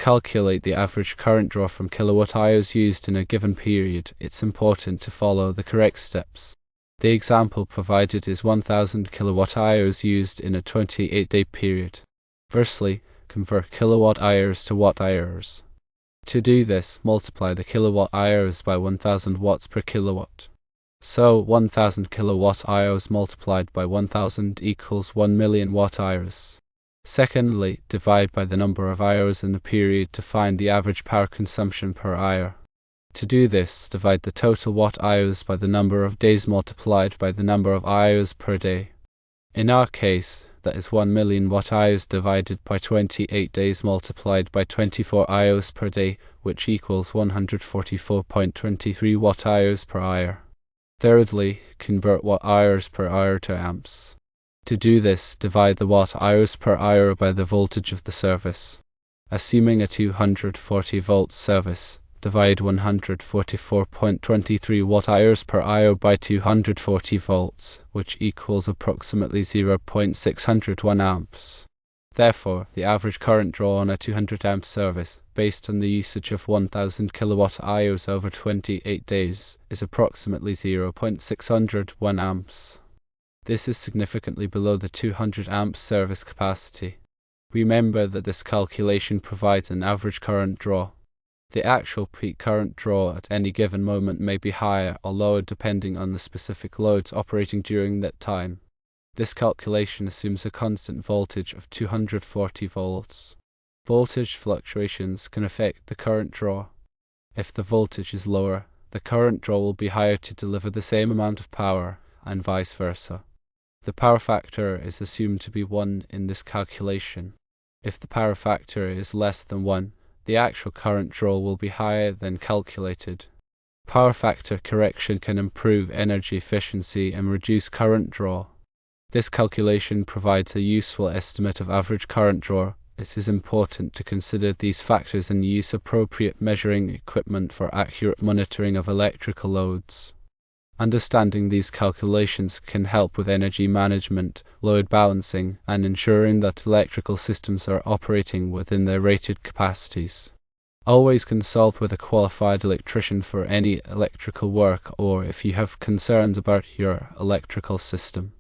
calculate the average current draw from kilowatt hours used in a given period, it's important to follow the correct steps. The example provided is 1000 kilowatt hours used in a 28-day period. Firstly, convert kilowatt hours to watt hours. To do this, multiply the kilowatt hours by 1000 watts per kilowatt. So 1000 kilowatt hours multiplied by 1000 equals 1 million watt hours. Secondly, divide by the number of hours in the period to find the average power consumption per hour. To do this, divide the total watt hours by the number of days multiplied by the number of hours per day. In our case, that is 1 million watt hours divided by 28 days multiplied by 24 hours per day, which equals 144.23 watt hours per hour. Thirdly, convert watt hours per hour to amps. To do this, divide the watt hours per hour by the voltage of the service. Assuming a 240 volt service, divide 144.23 watt hours per hour by 240 volts, which equals approximately 0.601 amps. Therefore, the average current draw on a 200 amp service, based on the usage of 1000 kilowatt hours over 28 days, is approximately 0.601 amps. This is significantly below the 200 amp service capacity. Remember that this calculation provides an average current draw. The actual peak current draw at any given moment may be higher or lower depending on the specific loads operating during that time. This calculation assumes a constant voltage of 240 volts. Voltage fluctuations can affect the current draw. If the voltage is lower, the current draw will be higher to deliver the same amount of power, and vice versa. The power factor is assumed to be 1 in this calculation. If the power factor is less than 1, the actual current draw will be higher than calculated. Power factor correction can improve energy efficiency and reduce current draw. This calculation provides a useful estimate of average current draw. It is important to consider these factors and use appropriate measuring equipment for accurate monitoring of electrical loads. Understanding these calculations can help with energy management, load balancing, and ensuring that electrical systems are operating within their rated capacities. Always consult with a qualified electrician for any electrical work or if you have concerns about your electrical system.